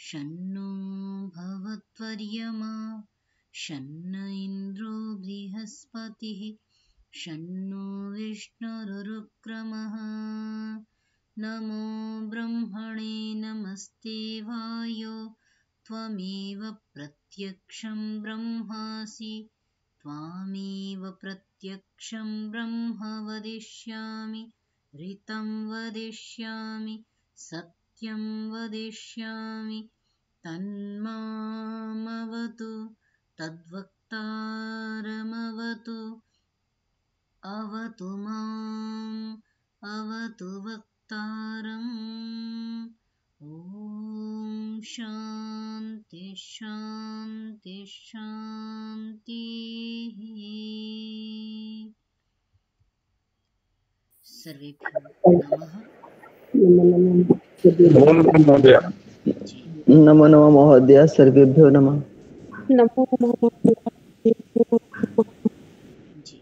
शन्नो भवत्वर्यमा शन्न इन्द्रो बृहस्पतिः शन्नो विष्णुरुक्रमः नमो ब्रह्मणे नमस्ते वायो त्वमेव प्रत्यक्षं ब्रह्मासि त्वामेव प्रत्यक्षं ब्रह्म वदिष्यामि ऋतं वदिष्यामि सत्यं वदिष्यामि तन्मामवतु तद्वक्तारमवतु अवतु माम् अवतु वक्तारम् ॐ शान्ति शान्ति शान्तिः। सर्वेभ्यो नमः। नमो नमः महोदय, सर्वेभ्यो नमः। नमो नमः। जी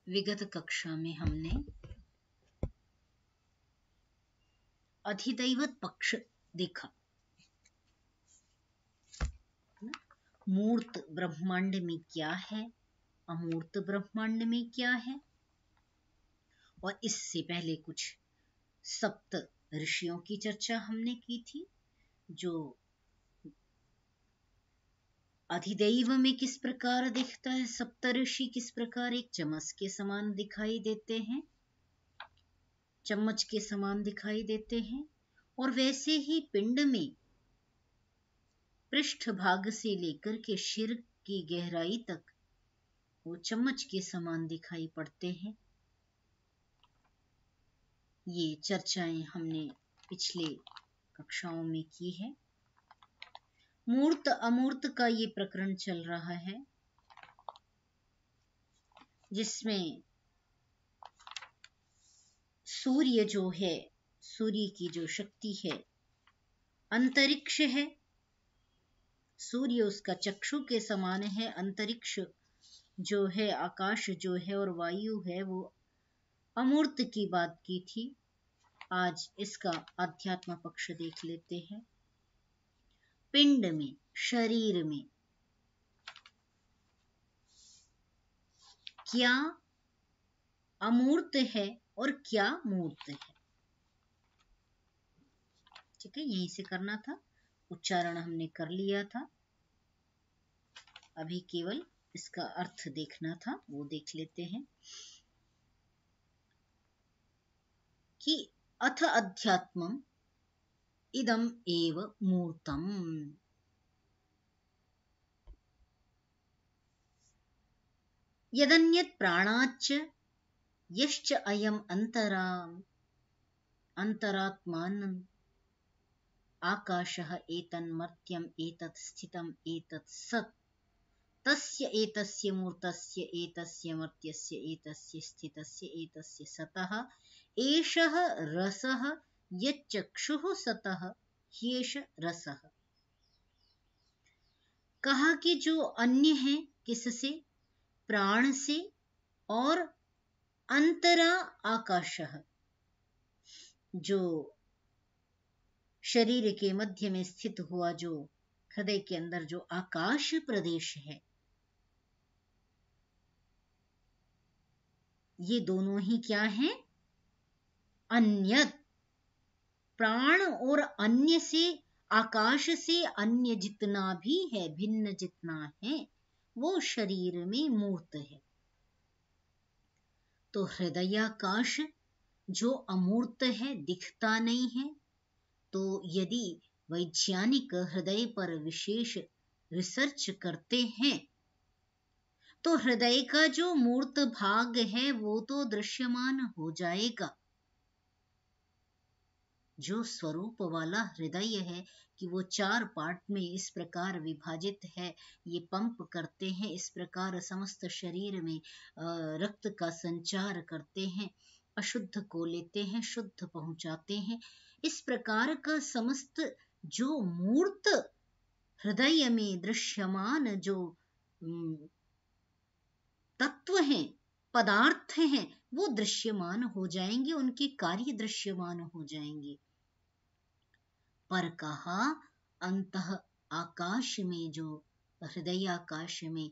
विगत कक्षा में हमने अधिदैवत पक्ष देखा। मूर्त ब्रह्मांड में क्या है, अमूर्त ब्रह्मांड में क्या है, और इससे पहले कुछ सप्त ऋषियों की चर्चा हमने की थी, जो अधिदैव में किस प्रकार दिखता है। सप्त ऋषि किस प्रकार एक चम्मच के समान दिखाई देते हैं, चम्मच के समान दिखाई देते हैं, और वैसे ही पिंड में पृष्ठ भाग से लेकर के शिर की गहराई तक वो चम्मच के समान दिखाई पड़ते हैं। ये चर्चाएं हमने पिछले कक्षाओं में की है। मूर्त अमूर्त का ये प्रकरण चल रहा है, जिसमें सूर्य जो है, सूर्य की जो शक्ति है, अंतरिक्ष है, सूर्य उसका चक्षु के समान है, अंतरिक्ष जो है, आकाश जो है और वायु है, वो अमूर्त की बात की थी। आज इसका अध्यात्म पक्ष देख लेते हैं। पिंड में, शरीर में क्या अमूर्त है और क्या मूर्त है। ठीक है, यहीं से करना था, उच्चारण हमने कर लिया था, अभी केवल इसका अर्थ देखना था, वो देख लेते हैं कि अथ अध्यात्मम् इदम् एव मूर्तम्। यदन्यत् प्राणाच्च यश्च अयम् अंतरात्मानं आकाशः एतन्मर्त्यम् एतत् स्थितम् एतत् सत् तस्य एतस्य मूर्तस्य एतस्य मर्त्यस्य एतस्य स्थितस्य एतस्य सतः एषः रसः यच्चक्षुः सतः ह्येष रसः। कहा कि जो अन्य है किससे, प्राण से, और अंतरा आकाशः, जो शरीर के मध्य में स्थित हुआ, जो हृदय के अंदर जो आकाश प्रदेश है, ये दोनों ही क्या हैं, अन्यत। प्राण और अन्य से, आकाश से अन्य जितना भी है, भिन्न जितना है, वो शरीर में मूर्त है। तो हृदयाकाश जो अमूर्त है, दिखता नहीं है, तो यदि वैज्ञानिक हृदय पर विशेष रिसर्च करते हैं तो हृदय का जो मूर्त भाग है वो तो दृश्यमान हो जाएगा। जो स्वरूप वाला हृदय है कि वो 4 पार्ट में इस प्रकार विभाजित है, ये पंप करते हैं, इस प्रकार समस्त शरीर में रक्त का संचार करते हैं, अशुद्ध को लेते हैं, शुद्ध पहुंचाते हैं। इस प्रकार का समस्त जो मूर्त हृदय में दृश्यमान जो तत्व हैं, पदार्थ हैं, वो दृश्यमान हो जाएंगे, उनके कार्य दृश्यमान हो जाएंगे। पर कहा अंतः आकाश में, जो हृदय आकाश में,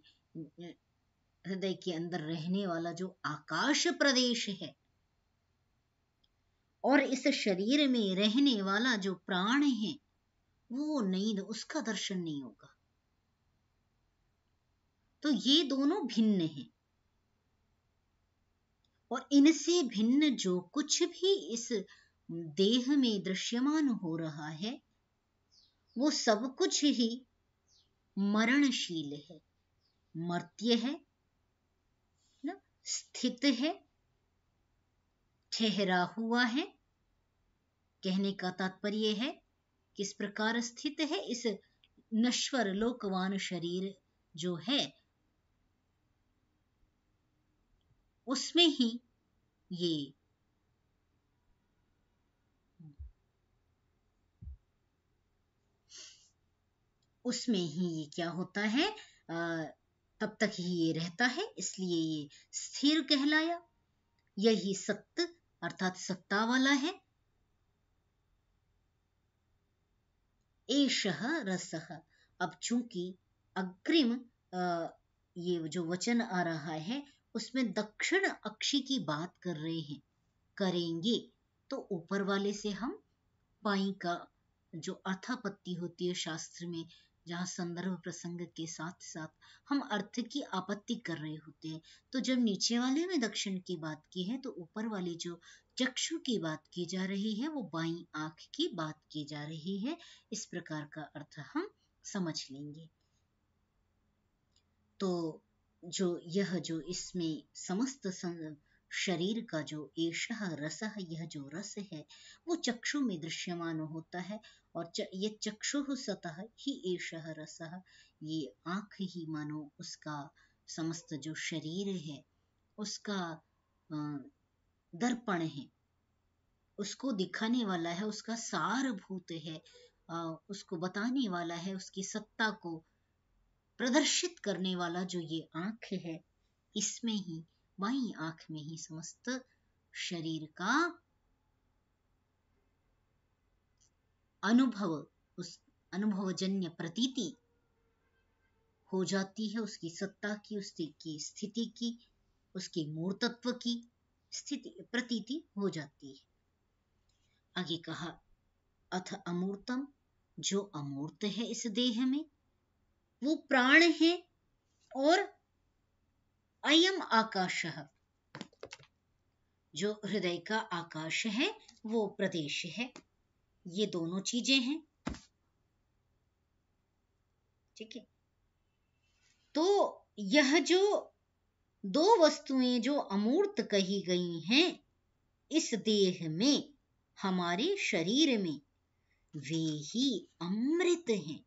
हृदय के अंदर रहने वाला जो आकाश प्रदेश है, और इस शरीर में रहने वाला जो प्राण है, वो नहीं, उसका दर्शन नहीं होगा। तो ये दोनों भिन्न हैं, और इनसे भिन्न जो कुछ भी इस देह में दृश्यमान हो रहा है, वो सब कुछ ही मरणशील है, मर्त्य है ना, स्थित है, ठहरा हुआ है। कहने का तात्पर्य है किस प्रकार स्थित है, इस नश्वर लोकवान शरीर जो है उसमें ही ये क्या होता है, तब तक ही ये रहता है, इसलिए ये स्थिर कहलाया। यही सत्य अर्थात सत्ता वाला है। एषः रसः। अब चूंकि अग्रिम ये जो वचन आ रहा है उसमें दक्षिण अक्षी की बात कर रहे हैं, करेंगे, तो ऊपर वाले से हम पाई का जो अर्थापत्ति होती है शास्त्र में, जहाँ संदर्भ प्रसंग के साथ साथ हम अर्थ की आपत्ति कर रहे होते हैं, तो जब नीचे वाले में दक्षिण की बात की है तो ऊपर वाली जो चक्षु की बात की जा रही है वो बाईं आंख की बात की जा रही है। इस प्रकार का अर्थ हम समझ लेंगे। तो जो इसमें समस्त शरीर का जो एषः रसः, यह जो रस है वो चक्षु में दृश्यमान होता है, और ये चक्षुः सतः ही एषः रसः, ये आंख ही मानो उसका समस्त जो शरीर है उसका दर्पण है, उसको दिखाने वाला है, उसका सारभूत है, उसको बताने वाला है, उसकी सत्ता को प्रदर्शित करने वाला जो ये आंख है, इसमें ही बाईं आंख में ही समस्त शरीर का अनुभव, उस अनुभवजन्य प्रतीति हो जाती है, उसकी सत्ता की, उसकी स्थिति की, उसकी मूर्तत्व की स्थिति प्रतीति हो जाती है। आगे कहा अथ अमूर्तम, जो अमूर्त है इस देह में वो प्राण है, और अयम आकाशः, जो हृदय का आकाश है वो प्रदेश है। ये दोनों चीजें हैं, ठीक है। तो यह जो दो वस्तुएं जो अमूर्त कही गई हैं इस देह में, हमारे शरीर में, वे ही अमृत हैं।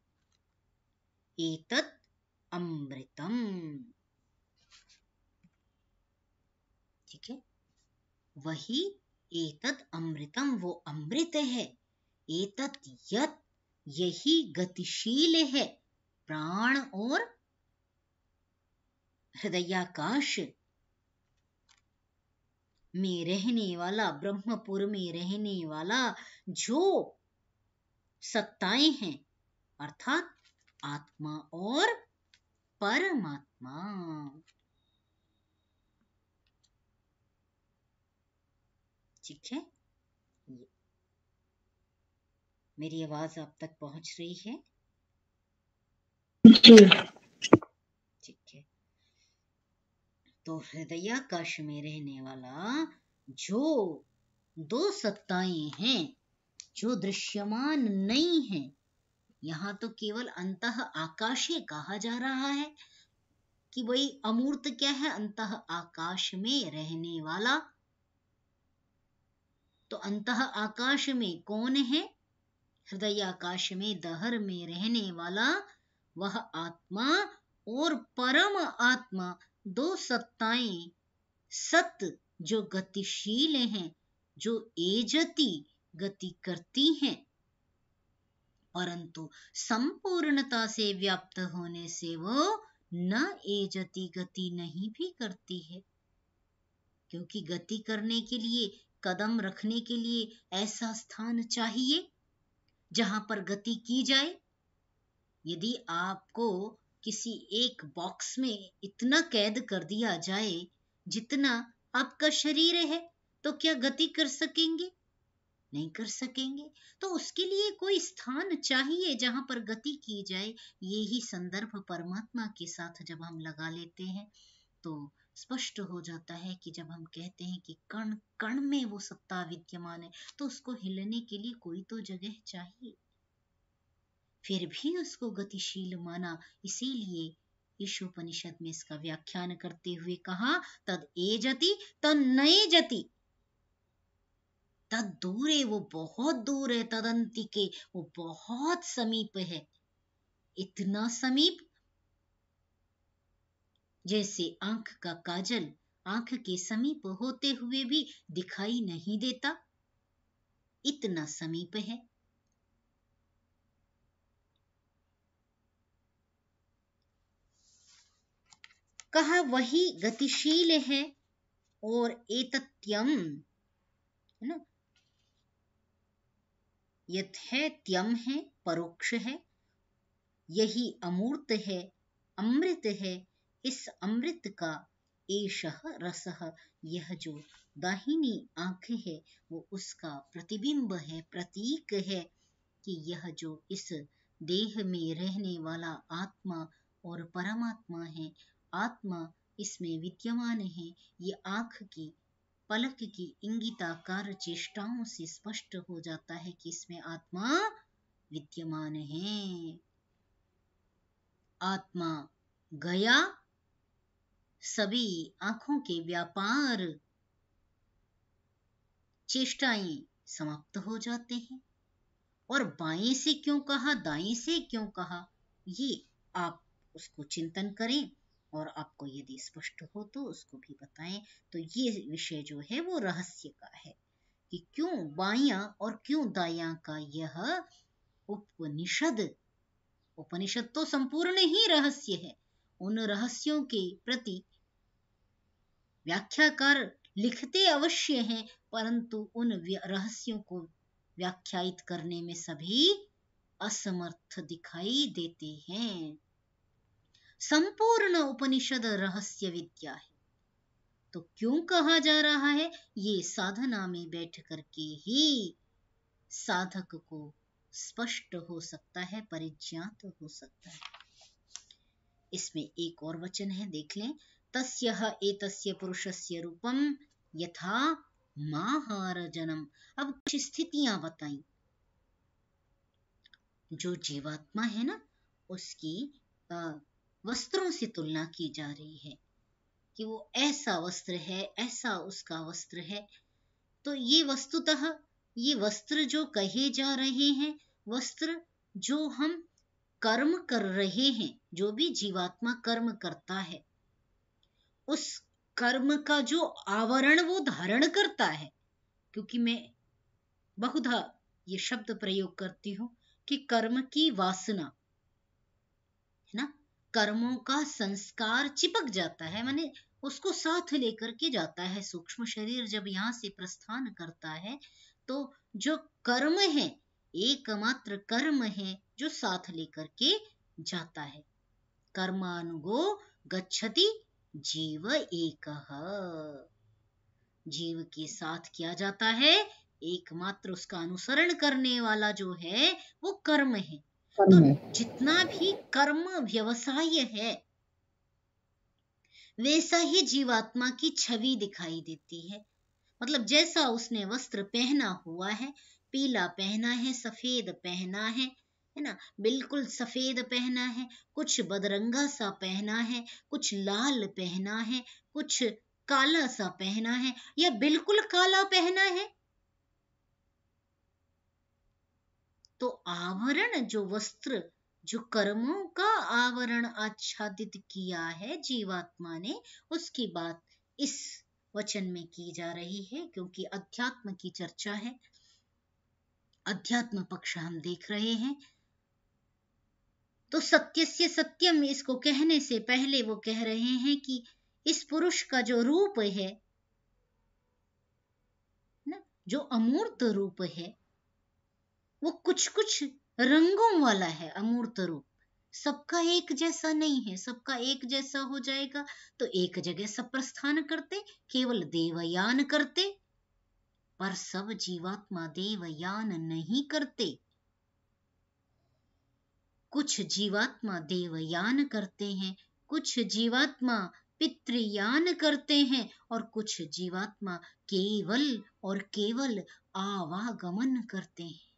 एतत् अमृतम, ठीक है, वही एतत् अमृतम, वो अमृत है। एतत् यत्, यही गतिशील है, प्राण और हृदयाकाश में रहने वाला, ब्रह्मपुर में रहने वाला जो सत्ताएं हैं, अर्थात आत्मा और परमात्मा। ठीक है, मेरी आवाज आप तक पहुंच रही है? जी। ठीक है। तो हृदयाकाश में रहने वाला जो दो सत्ताएं हैं जो दृश्यमान नहीं है, यहाँ तो केवल अंतः आकाशीय कहा जा रहा है कि वही अमूर्त क्या है, अंतः आकाश में रहने वाला। तो अंतः आकाश में कौन है? हृदय आकाश में दहर में रहने वाला वह आत्मा और परम आत्मा, दो सत्ताएं, सत जो गतिशील हैं, जो एजति गति करती हैं, परंतु संपूर्णता से व्याप्त होने से वो न एजति गति नहीं भी करती है, क्योंकि गति करने के लिए, कदम रखने के लिए ऐसा स्थान चाहिए जहां पर गति की जाए। यदि आपको किसी एक बॉक्स में इतना कैद कर दिया जाए जितना आपका शरीर है, तो क्या गति कर सकेंगे? नहीं कर सकेंगे। तो उसके लिए कोई स्थान चाहिए जहां पर गति की जाए। यही संदर्भ परमात्मा के साथ जब हम लगा लेते हैं तो स्पष्ट हो जाता है कि जब हम कहते हैं कि कण कण में वो सत्ता विद्यमान है, तो उसको हिलने के लिए कोई तो जगह चाहिए। फिर भी उसको गतिशील माना, इसीलिए ईशोपनिषद में इसका व्याख्यान करते हुए कहा, तद एजति तन्नएजति। तद दूर है, वो बहुत दूर है, तदंतिके, वो बहुत समीप है। इतना समीप जैसे आंख का काजल आंख के समीप होते हुए भी दिखाई नहीं देता, इतना समीप है। कहा वही गतिशील है। और एतत्यम, है ना, यथ है, त्यम है, परोक्ष है, यही अमूर्त है, अमृत है। इस अमृत का एषः रसः, यह जो दाहिनी आंख है वो उसका प्रतिबिंब है, प्रतीक है कि यह जो इस देह में रहने वाला आत्मा और परमात्मा है, आत्मा इसमें विद्यमान है। ये आंख की पलक की इंगिताकार चेष्टाओं से स्पष्ट हो जाता है कि इसमें आत्मा विद्यमान है। आत्मा गया, सभी आंखों के व्यापार चेष्टाएं समाप्त हो जाते हैं। और बाएं से क्यों कहा, दाएं से क्यों कहा, ये आप उसको चिंतन करें और आपको यदि स्पष्ट हो तो उसको भी बताएं। तो ये विषय जो है वो रहस्य का है कि क्यों बायां और क्यों दायां का यह उपनिषद। उपनिषद तो संपूर्ण ही रहस्य है। उन रहस्यों के प्रति व्याख्याकार लिखते अवश्य हैं, परंतु उन रहस्यों को व्याख्यायित करने में सभी असमर्थ दिखाई देते हैं। संपूर्ण उपनिषद रहस्य विद्या है। तो क्यों कहा जा रहा है? ये साधना में बैठ करके ही साधक को स्पष्ट हो सकता है, परिज्ञात हो सकता है। इसमें एक और वचन है, देख लें। तस्यः एतस्य पुरुषस्य रूपम यथा माहारजनम। अब कुछ स्थितियां बताई। जो जीवात्मा है ना, उसकी वस्त्रों से तुलना की जा रही है कि वो ऐसा वस्त्र है, ऐसा उसका वस्त्र है। तो ये वस्तुतः ये वस्त्र जो कहे जा रहे हैं, वस्त्र जो हम कर्म कर रहे हैं, जो भी जीवात्मा कर्म करता है, उस कर्म का जो आवरण वो धारण करता है। क्योंकि मैं बहुधा ये शब्द प्रयोग करती हूं कि कर्म की वासना, है ना, कर्मों का संस्कार चिपक जाता है, माने उसको साथ लेकर के जाता है। सूक्ष्म शरीर जब यहाँ से प्रस्थान करता है तो जो कर्म है, एकमात्र कर्म है जो साथ लेकर के जाता है। कर्मानुगो गच्छति जीव एकः। जीव के साथ किया जाता है, एकमात्र उसका अनुसरण करने वाला जो है वो कर्म है। तो जितना भी कर्म व्यवसाय है, वैसा ही जीवात्मा की छवि दिखाई देती है। मतलब जैसा उसने वस्त्र पहना हुआ है, पीला पहना है, सफेद पहना है ना, बिल्कुल सफेद पहना है, कुछ बदरंगा सा पहना है, कुछ लाल पहना है, कुछ काला सा पहना है, या बिल्कुल काला पहना है। तो आवरण, जो वस्त्र, जो कर्मों का आवरण आच्छादित किया है जीवात्मा ने, उसकी बात इस वचन में की जा रही है। क्योंकि अध्यात्म की चर्चा है, अध्यात्म पक्ष हम देख रहे हैं। तो सत्यस्य सत्यम इसको कहने से पहले वो कह रहे हैं कि इस पुरुष का जो रूप है ना, जो अमूर्त रूप है, वो कुछ कुछ रंगों वाला है। अमूर्त रूप सबका एक जैसा नहीं है। सबका एक जैसा हो जाएगा तो एक जगह सब प्रस्थान करते, केवल देवयान करते, पर सब जीवात्मा देवयान नहीं करते। कुछ जीवात्मा देवयान करते हैं, कुछ जीवात्मा पितृयान करते हैं, और कुछ जीवात्मा केवल और केवल आवागमन करते हैं।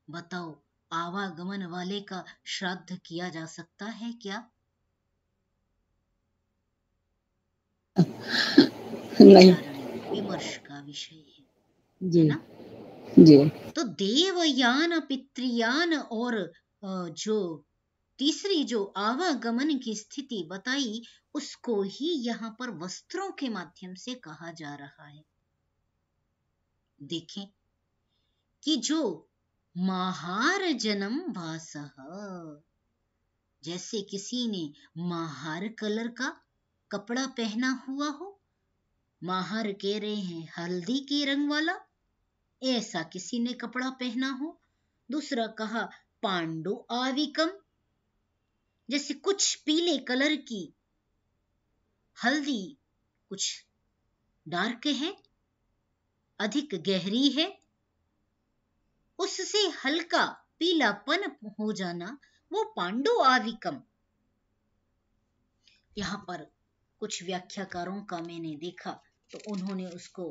बताओ, आवागमन वाले का श्राद्ध किया जा सकता है क्या? नहीं विमर्श का विषय है जी ना? जी। तो देवयान, पितृयान और जो तीसरी जो आवागमन की स्थिति बताई, उसको ही यहाँ पर वस्त्रों के माध्यम से कहा जा रहा है। देखें कि जो महार जन्म वासः, जैसे किसी ने महार कलर का कपड़ा पहना हुआ हो, महार कह रहे हैं हल्दी के रंग वाला, ऐसा किसी ने कपड़ा पहना हो। दूसरा कहा पांडु आविकम, जैसे कुछ पीले कलर की हल्दी कुछ डार्क है, अधिक गहरी है, उससे हल्का पीलापन हो जाना, वो पांडु आविकम। यहां पर कुछ व्याख्याकारों का मैंने देखा तो उन्होंने उसको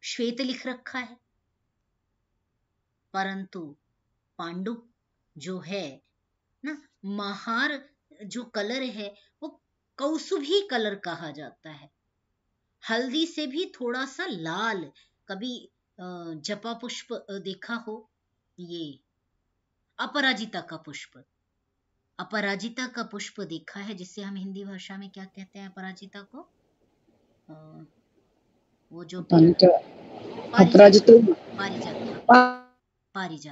श्वेत लिख रखा है, परंतु पांडु जो है ना, महार जो कलर है वो कौसुभी कलर कहा जाता है। हल्दी से भी थोड़ा सा लाल। कभी जपा पुष्प देखा हो, ये अपराजिता का पुष्प, अपराजिता का पुष्प देखा है, जिसे हम हिंदी भाषा में क्या कहते हैं अपराजिता को? वो जो पारिजात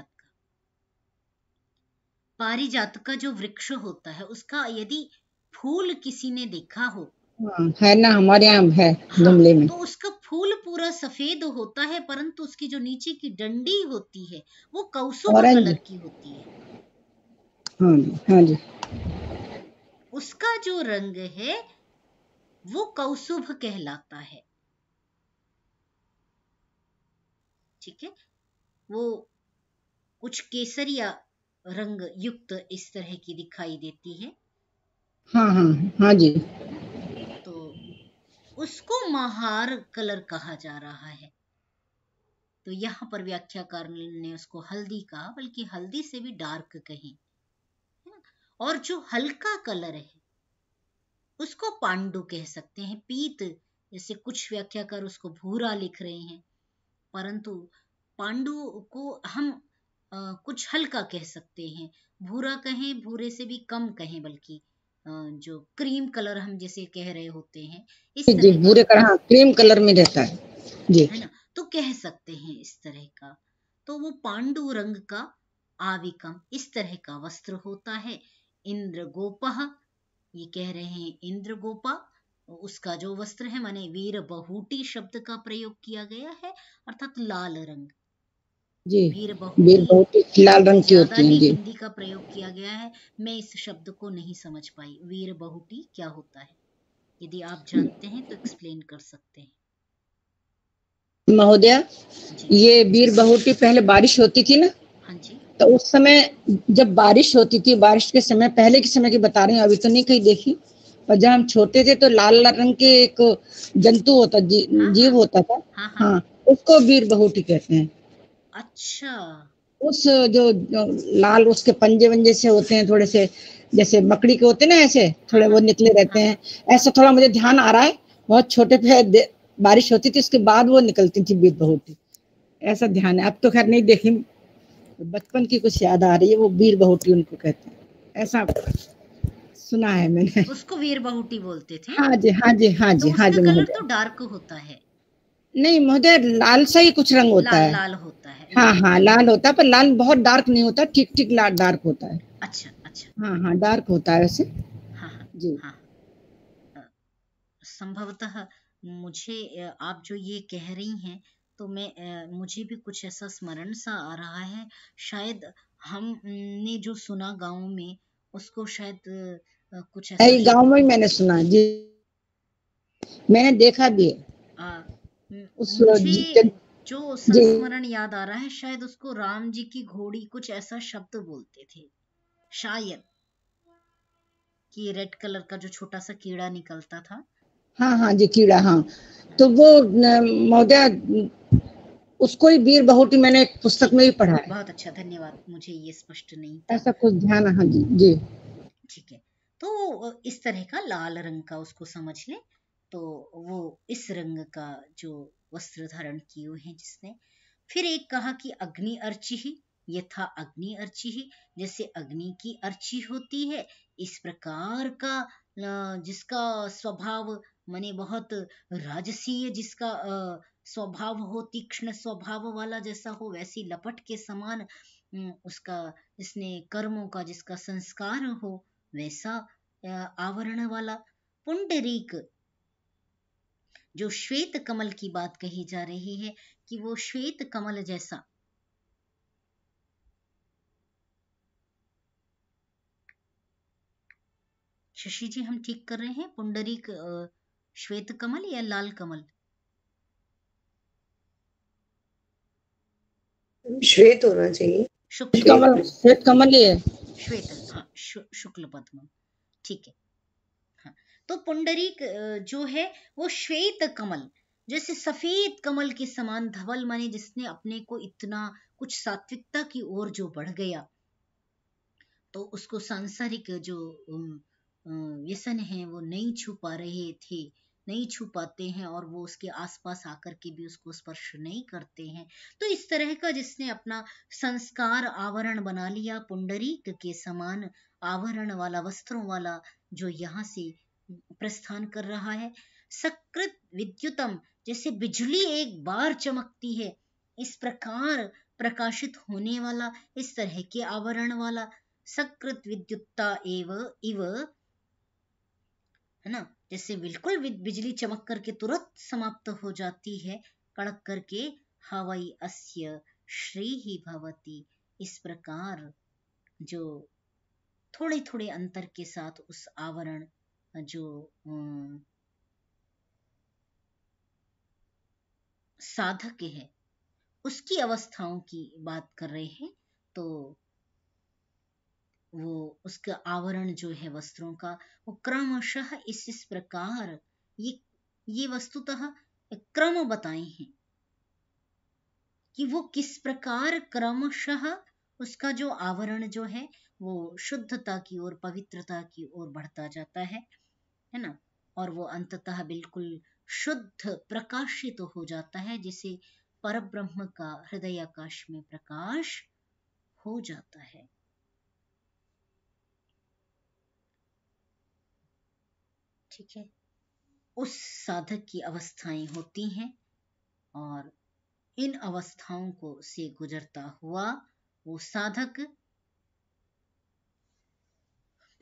का पारिजात का जो वृक्ष होता है, उसका यदि फूल किसी ने देखा हो, है ना, हमारे यहाँ है गमले में, तो उसका फूल पूरा सफेद होता है, परंतु उसकी जो नीचे की डंडी होती है वो कौसुभ कलर की होती है। हाँ जी। उसका जो रंग है वो कौसुभ कहलाता है। ठीक है, वो कुछ केसरिया रंग युक्त इस तरह की दिखाई देती है। हाँ हाँ हाँ जी। तो उसको महार कलर कहा जा रहा है। तो यहाँ पर व्याख्याकार ने उसको हल्दी कहा, बल्कि हल्दी से भी डार्क कहें। और जो हल्का कलर है उसको पांडु कह सकते हैं। पीत, जैसे कुछ व्याख्याकार उसको भूरा लिख रहे हैं, परंतु पांडु को हम कुछ हल्का कह सकते हैं। भूरा कहें, भूरे से भी कम कहें, बल्कि जो क्रीम कलर हम जैसे कह रहे होते हैं, इस तरह जी, भूरे का, हाँ, क्रीम कलर में रहता है जी, है ना, तो कह सकते हैं इस तरह का। तो वो पांडु रंग का आविकम इस तरह का वस्त्र होता है। इंद्र गोपः, ये कह रहे हैं इंद्र गोपा, उसका जो वस्त्र है, माने वीर बहुटी शब्द का प्रयोग किया गया है, अर्थात लाल रंग। जी, वीर बहुत बहुटी लाल रंग की ज्यादा होती ही है जी। हिंदी का प्रयोग किया गया है। मैं इस शब्द को नहीं समझ पाई, वीर बहुटी क्या होता है? यदि आप जानते हैं तो एक्सप्लेन कर सकते हैं महोदया। जी। ये वीर बहुटी पहले बारिश होती थी ना, हाँ जी। तो उस समय जब बारिश होती थी, बारिश के समय, पहले के समय की बता रही हूँ, अभी तो नहीं कहीं देखी, और जब हम छोटे थे तो लाल लाल रंग के एक जंतु होता, जीव होता था, हाँ, उसको वीर बहुटी कहते हैं। अच्छा, उस जो लाल उसके पंजे वंजे से होते हैं, थोड़े से जैसे मकड़ी के होते हैं ना, ऐसे थोड़े वो निकले रहते हैं, ऐसा थोड़ा मुझे ध्यान आ रहा है। बहुत छोटे पे बारिश होती थी, उसके बाद वो निकलती थी वीर बहुटी, ऐसा ध्यान है। अब तो खैर नहीं देखी, बचपन की कुछ याद आ रही है, वो वीर बहुटी उनको कहते हैं, ऐसा सुना है मैंने। उसको वीर बहुटी बोलते थे। हाँ जी हाँ जी हाँ जी तो हाँ उसका जी कलर महोदय। तो डार्क होता है। नहीं महोदय, लाल सा ही कुछ रंग होता लाल है। लाल होता है। हाँ हाँ, लाल होता है, पर लाल बहुत डार्क नहीं होता, ठीक ठीक लाल डार्क होता है। अच्छा अच्छा। हाँ हाँ, डार्क होता है वैसे। हाँ हाँ जी। हाँ। अ, संभवतः मुझे आप जो ये कह रही हैं तो मुझे भी कुछ ऐसा स्मरण सा आ रहा है। शायद हमने जो सुना गाँव में उसको शायद कुछ ऐसा यही गांव में ही मैंने सुना जी, मैंने देखा भी है उस मुझे जो जी। संस्मरण याद आ रहा है शायद उसको राम जी की घोड़ी कुछ ऐसा शब्द बोलते थे शायद, कि रेड कलर का जो छोटा सा कीड़ा निकलता था। हाँ हाँ जी, कीड़ा, हाँ। हाँ, तो वो महोदय, उसको ही वीर बहुटी मैंने एक पुस्तक ठीक में है, भी पढ़ा है। बहुत अच्छा, धन्यवाद, मुझे ये स्पष्ट नहीं था। ऐसा कुछ ध्यान, हाँ जी जी। ठीक है, तो इस तरह का लाल रंग का उसको समझ ले। तो वो इस रंग का जो वस्त्र धारण किए हुए हैं जिसने। फिर एक कहा कि अग्नि अर्ची ही, यथा अग्नि अर्ची ही, जैसे अग्नि की अर्ची होती है इस प्रकार का जिसका स्वभाव माने बहुत राजसीय, जिसका स्वभाव हो तीक्ष्ण स्वभाव वाला जैसा हो, वैसी लपट के समान उसका जिसने कर्मों का जिसका संस्कार हो वैसा आवरण वाला। पुंडरीक, जो श्वेत कमल की बात कही जा रही है कि वो श्वेत कमल जैसा, शशि जी हम ठीक कर रहे हैं? पुंडरीक श्वेत कमल या लाल कमल? श्वेत होना चाहिए। शुक्ल श्वेत। पद्म। श्वेत कमल ही है। श्वेत, हाँ, शुक्ल पद्म, ठीक है। हाँ, तो पुंडरीक जो है वो श्वेत कमल, जैसे सफेद कमल के समान धवल, माने जिसने अपने को इतना कुछ सात्विकता की ओर जो बढ़ गया, तो उसको सांसारिक जो व्यसन है वो नहीं छू पा रहे थे, नहीं छू पाते हैं, और वो उसके आसपास आकर के भी उसको स्पर्श नहीं करते हैं। तो इस तरह का जिसने अपना संस्कार आवरण बना लिया, पुंडरीक के समान आवरण वाला वस्त्रों वाला, जो यहाँ से प्रस्थान कर रहा है। सकृत विद्युतम, जैसे बिजली एक बार चमकती है इस प्रकार प्रकाशित होने वाला, इस तरह के आवरण वाला। सकृत विद्युत्ता एव इव, है ना, जैसे बिल्कुल बिजली चमक करके तुरंत समाप्त हो जाती है, कड़क करके, हवै अस्य श्री ही भवती, इस प्रकार जो थोड़े थोड़े अंतर के साथ उस आवरण जो साधक है उसकी अवस्थाओं की बात कर रहे हैं। तो वो उसका आवरण जो है वस्त्रों का, वो क्रमशः इस प्रकार, ये वस्तुतः क्रम बताए हैं कि वो किस प्रकार क्रमशः उसका जो आवरण जो है वो शुद्धता की ओर, पवित्रता की ओर बढ़ता जाता है ना, और वो अंततः बिल्कुल शुद्ध प्रकाशित हो जाता है, जिसे परब्रह्म का हृदय आकाश में प्रकाश हो जाता है। ठीक है, उस साधक की अवस्थाएं होती हैं, और इन अवस्थाओं को से गुजरता हुआ वो साधक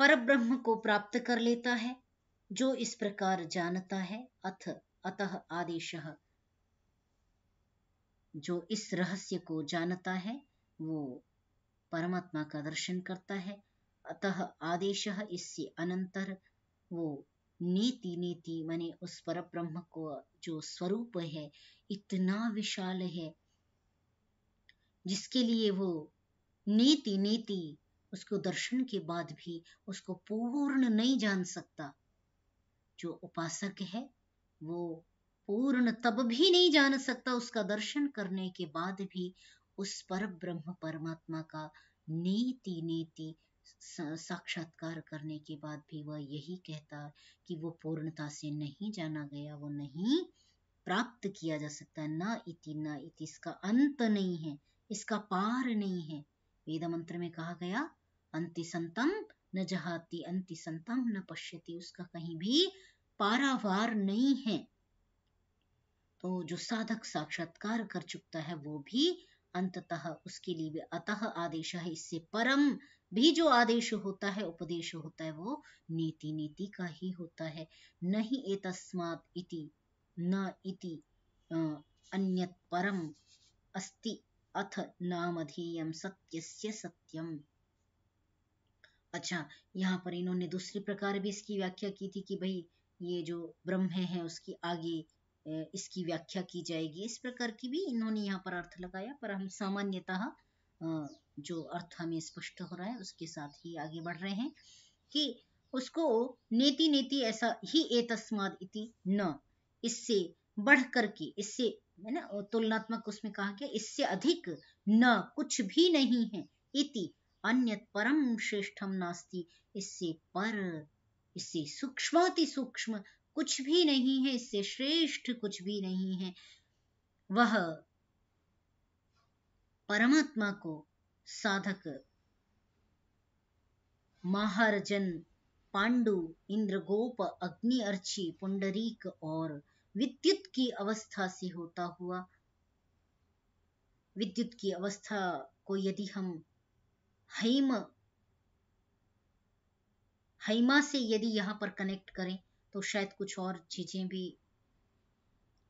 परब्रह्म को प्राप्त कर लेता है। जो इस प्रकार जानता है, अतः आदेशः, जो इस रहस्य को जानता है वो परमात्मा का दर्शन करता है। अतः आदेशः, इससे अनंतर वो नीति नीति माने उस परब्रह्म को जो स्वरूप है इतना विशाल है, जिसके लिए वो नीति नीति उसको दर्शन के बाद भी उसको पूर्ण नहीं जान सकता। जो उपासक है वो पूर्ण तब भी नहीं जान सकता, उसका दर्शन करने के बाद भी उस पर ब्रह्म परमात्मा का नीति नीति साक्षात्कार करने के बाद भी वह यही कहता कि वो पूर्णता से नहीं जाना गया, वो नहीं प्राप्त किया जा सकता। ना इति, इसका अंत नहीं है, इसका पार नहीं है। वेद मंत्र में कहा गया, अंति संतम न जहाति अंति संतम न पश्यति, उसका कहीं भी पारावार नहीं है। तो जो साधक साक्षात्कार कर चुकता है वो भी अंततः उसके लिए भी अतः आदेश है, इससे परम भी जो आदेश होता है, उपदेश होता है, वो नीति नीति का ही होता है। नहीं एतस्मात् इति न इति अन्यत् परम अस्ति अथ नामधेयं सत्यस्य सत्यम। अच्छा, यहाँ पर इन्होंने दूसरी प्रकार भी इसकी व्याख्या की थी कि भाई ये जो ब्रह्म है उसकी आगे इसकी व्याख्या की जाएगी, इस प्रकार की भी इन्होंने यहाँ पर अर्थ लगाया। पर हम सामान्यतः जो अर्थ हमें स्पष्ट हो रहा है उसके साथ ही आगे बढ़ रहे हैं कि उसको नेति नेति ऐसा ही एतस्माद् इति न, इससे बढ़ करके, इससे है ना तुलनात्मक उसमें कहा गया इससे अधिक न कुछ भी नहीं है, इति अन्यत् परम श्रेष्ठम नास्ति, इससे पर, इससे सूक्ष्माति सूक्ष्म कुछ भी नहीं है, इससे श्रेष्ठ कुछ भी नहीं है। वह परमात्मा को साधक महारजन पांडु इंद्रगोप अग्नि अर्ची पुंडरीक और विद्युत की अवस्था से होता हुआ, विद्युत की अवस्था को यदि हम हैमा से यदि यहाँ पर कनेक्ट करें तो शायद कुछ और चीजें भी,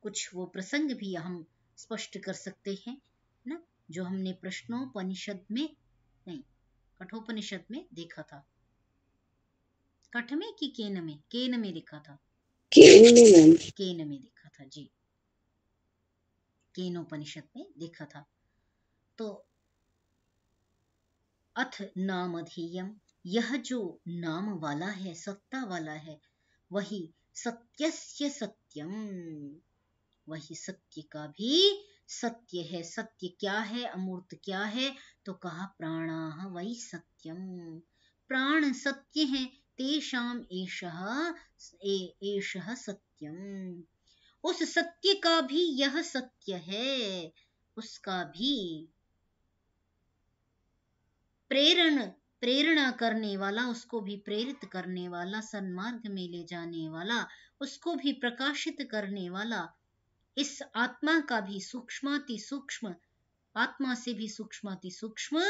कुछ वो प्रसंग भी हम स्पष्ट कर सकते हैं ना, जो हमने प्रश्नोपनिषद में नहीं कठोपनिषद में देखा था। कठ में कि केन में? केन में देखा था, केन में देखा था जी, केनोपनिषद में देखा था। तो अथ नामधेयम, यह जो नाम वाला है, सत्ता वाला है, वही सत्यस्य सत्यम, वही सत्य का भी सत्य है। सत्य क्या है, अमूर्त क्या है? तो कहा प्राणाः वै सत्यम, प्राण सत्य है, तेषाम एषः सत्यम, उस सत्य का भी यह सत्य है, उसका भी प्रेरणा करने वाला, उसको भी प्रेरित करने वाला, सन्मार्ग में ले जाने वाला, उसको भी प्रकाशित करने वाला, इस आत्मा का भी सूक्ष्माति सूक्ष्म, आत्मा से भी सूक्ष्माति सूक्ष्म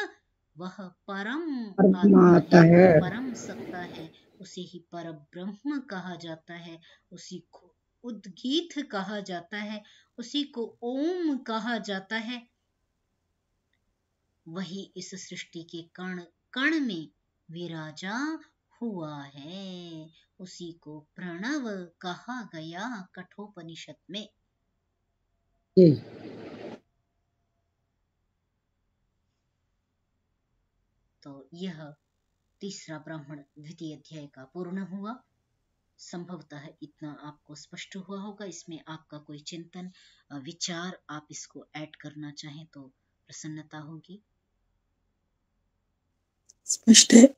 वह परम आत्मा है, परम सत्ता है, उसे ही पर ब्रह्म कहा जाता है, उसी को उद्गीत कहा जाता है, उसी को ओम कहा जाता है। वही इस सृष्टि के कण कण में विराजा हुआ है, उसी को प्रणव कहा गया कठोपनिषद में। तो यह तीसरा ब्राह्मण द्वितीय अध्याय का पूर्ण हुआ। संभवतः इतना आपको स्पष्ट हुआ होगा। इसमें आपका कोई चिंतन विचार आप इसको ऐड करना चाहें तो प्रसन्नता होगी। स्पष्ट है,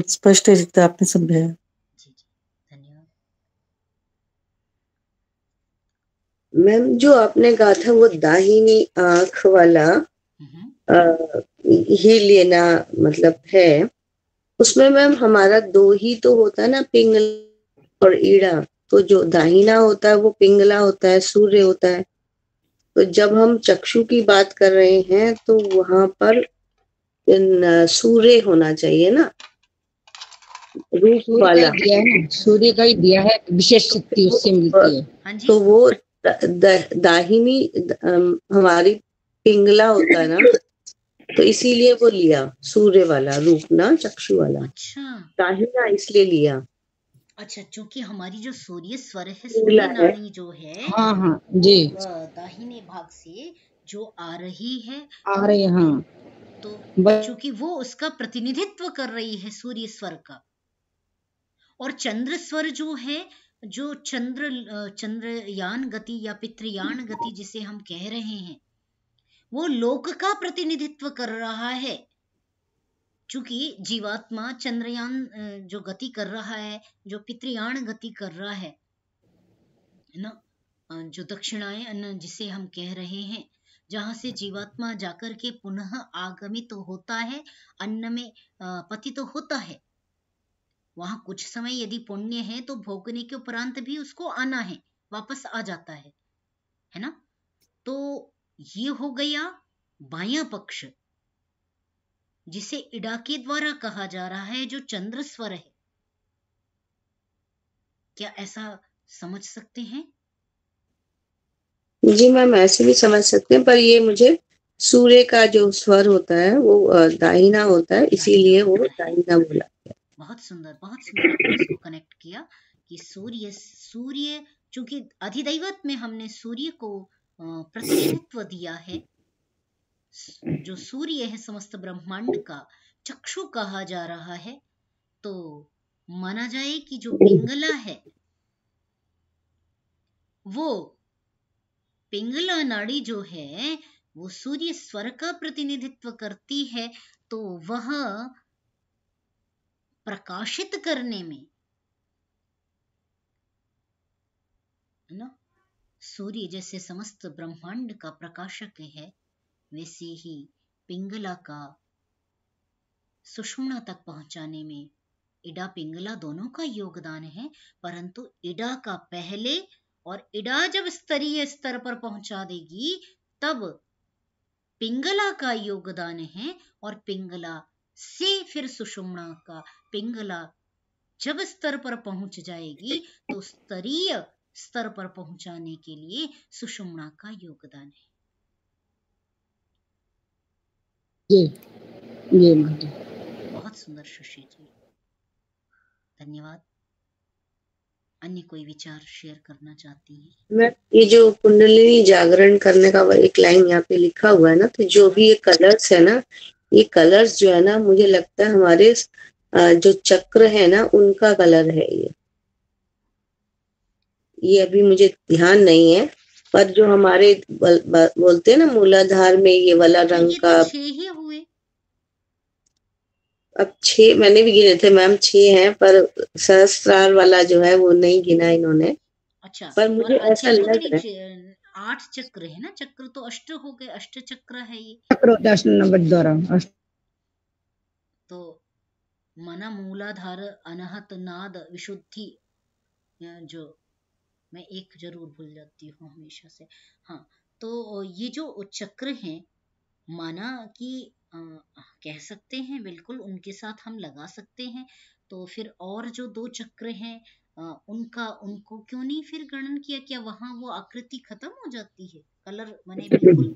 स्पष्ट है जितना आपने समझाया। जी जी, धन्यवाद मैम। जो आपने कहा था वो दाहिनी आंख वाला ही लेना मतलब है, उसमें मैम हमारा दो ही तो होता है ना, पिंगला और ईड़ा। तो जो दाहिना होता है वो पिंगला होता है, सूर्य होता है। तो जब हम चक्षु की बात कर रहे हैं तो वहां पर सूर्य होना चाहिए ना, रूप वाला। दिया है ना, सूर्य का ही दिया है, विशेष शक्ति उससे मिलती है। हाँ जी? तो वो दाहिनी हमारी पिंगला होता है ना, तो इसीलिए वो लिया सूर्य वाला रूप ना, चक्षु वाला। अच्छा, दाहिना इसलिए लिया। अच्छा, चूंकि हमारी जो सूर्य स्वर है, सूर्य नाड़ी जो है, हाँ हाँ जी, दाहिने भाग से जो आ रही है, आ रही है, हाँ। तो चूंकि वो उसका प्रतिनिधित्व कर रही है सूर्य स्वर का, और चंद्र स्वर जो है, जो चंद्रयान गति या पितृयान गति जिसे हम कह रहे हैं, वो लोक का प्रतिनिधित्व कर रहा है। चूंकि जीवात्मा चंद्रयान जो गति कर रहा है, जो पितृयान गति कर रहा है ना, जो दक्षिणायन जिसे हम कह रहे हैं, जहां से जीवात्मा जाकर के पुनः आगमित तो होता है, अन्न में पतित तो होता है। वहां कुछ समय यदि पुण्य है तो भोगने के उपरांत भी उसको आना है, वापस आ जाता है। है ना। तो ये हो गया बायां पक्ष, जिसे इडा के द्वारा कहा जा रहा है, जो चंद्र स्वर है। क्या ऐसा समझ सकते हैं? जी मैम, ऐसे भी समझ सकते हैं, पर ये मुझे सूर्य का जो स्वर होता है वो दाहिना होता है, इसीलिए वो दाहिना बोला। बहुत सुंदर, बहुत सुंदर आपने इसको कनेक्ट किया कि सूर्य चूंकि अधिदैवत में हमने सूर्य को प्रतिनिधित्व दिया है, जो सूर्य है समस्त ब्रह्मांड का चक्षु कहा जा रहा है, तो माना जाए कि जो पिंगला है, वो पिंगला नाड़ी जो है वो सूर्य स्वर का प्रतिनिधित्व करती है। तो वह प्रकाशित करने में, है ना, सूर्य जैसे समस्त ब्रह्मांड का प्रकाशक है, वैसे ही पिंगला का सुषुम्ना तक पहुंचाने में इडा पिंगला दोनों का योगदान है। परंतु इडा का पहले, और इडा जब स्तरीय स्तर पर पहुंचा देगी तब पिंगला का योगदान है, और पिंगला से फिर सुषुम्ना का, पिंगला जब स्तर पर पहुंच जाएगी तो स्तरीय स्तर पर पहुंचाने के लिए सुषुम्ना का योगदान है। ये बहुत सुंदर सुश्री जी, धन्यवाद। अन्य कोई विचार शेयर करना चाहती हैं? मैं ये जो कुंडलिनी जागरण करने का एक लाइन यहाँ पे लिखा हुआ है ना, तो जो भी ये कलर्स है ना, ये कलर्स जो है ना, मुझे लगता है हमारे जो चक्र है ना उनका कलर है ये अभी मुझे ध्यान नहीं है, पर जो हमारे बोलते हैं ना मूलाधार में ये वाला रंग का, 6 ही हुए। अब 6 मैंने भी गिने थे मैम, 6 हैं, पर सहस्त्रार वाला जो है वो नहीं गिना इन्होंने। अच्छा, पर मुझे ऐसा लग रहा है 8 चक्र है ना, चक्र तो अष्ट हो गए, अष्ट चक्र है ये। चक्र 10 नंबर द्वारा तो मना मूलाधार अनहत नाद विशुद्धि, जो मैं एक जरूर भूल जाती हूँ हमेशा से। हाँ, तो ये जो चक्र हैं, माना कि कह सकते हैं, बिल्कुल उनके साथ हम लगा सकते हैं। तो फिर और जो 2 चक्र हैं उनको क्यों नहीं फिर गणन किया? क्या वहां वो आकृति खत्म हो जाती है? कलर माने बिल्कुल,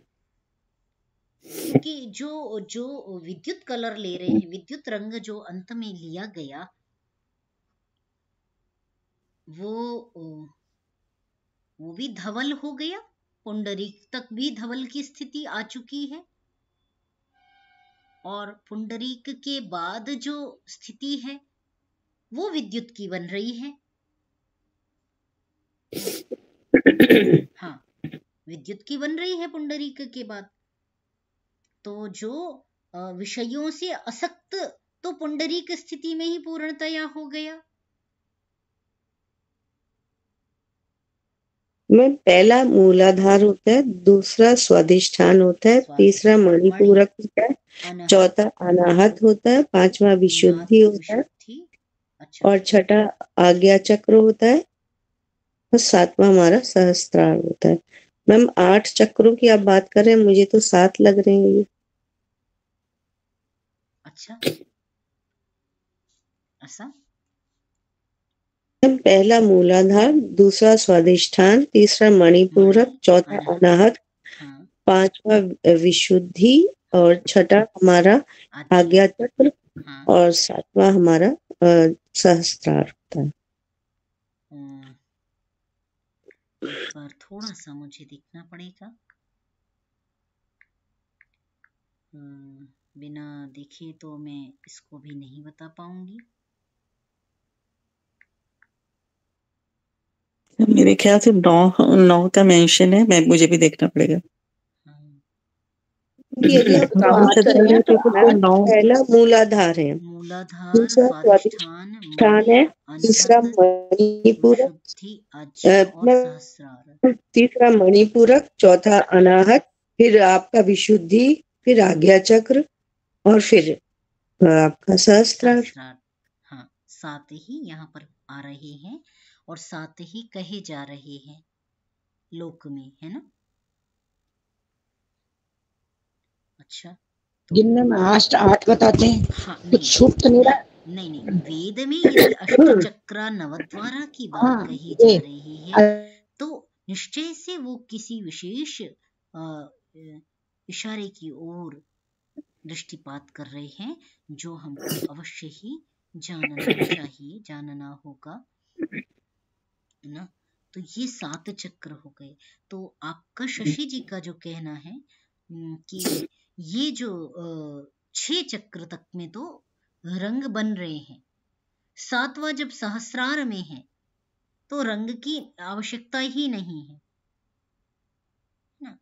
क्योंकि जो विद्युत कलर ले रहे हैं, विद्युत रंग जो अंत में लिया गया, वो भी धवल हो गया, पुंडरीक तक भी धवल की स्थिति आ चुकी है, और पुंडरीक के बाद जो स्थिति है वो विद्युत की बन रही है। हाँ, विद्युत की बन रही है पुंडरीक के बाद। तो जो विषयों से असक्त, तो पुंडरीक स्थिति में ही पूर्णतया हो गया। में पहला मूलाधार होता है, दूसरा स्वादिष्ठान होता है, तीसरा मणिपूरक होता है, चौथा अनाहत होता है, पांचवा विशुद्धि होता है, अच्छा। और छठा आज्ञा चक्र होता है, और सातवां हमारा सहस्त्रार होता है। मैम 8 चक्रों की आप बात कर रहे हैं, मुझे तो 7 लग रहे हैं ये। अच्छा, ऐसा? पहला मूलाधार, दूसरा स्वादिष्ठान, तीसरा मणिपूरक, चौथा अनाहत, पांचवा विशुद्धि, और छठा हमारा आज्ञा चक्र, और सातवां हमारा सहस्त्रार होता है। पर थोड़ा सा मुझे देखना पड़ेगा, बिना देखे तो मैं इसको भी नहीं बता पाऊंगी। मेरे ख्याल से 9 का मेंशन है, मुझे भी देखना पड़ेगा। पहला मूलाधार है, दूसरा स्वादिष्ठान है, तीसरा मणिपूरक, तीसरा मणिपूरक, चौथा अनाहत, फिर आपका विशुद्धि, फिर आज्ञा चक्र, और फिर आपका सहस्त्रार। हाँ, 7 ही यहाँ पर आ रहे हैं और 7 ही कहे जा रहे हैं, लोक में, है ना। अच्छा, जिनमें में आठ बताते हैं, हाँ, कुछ छूट तो नहीं रहा। नहीं, वेद में यदि अष्टचक्र नवद्वारा की बात हाँ, कही जा रही है ये तो निश्चय से वो किसी विशेष इशारे की ओर दृष्टिपात कर रहे हैं, जो हमको अवश्य ही जानना चाहिए, जानना होगा, है ना। तो ये 7 चक्र हो गए। तो आपका शशि जी का जो कहना है कि ये जो 6 चक्र तक में तो रंग बन रहे हैं, 7वां जब सहस्रार में है तो रंग की आवश्यकता ही नहीं है ना,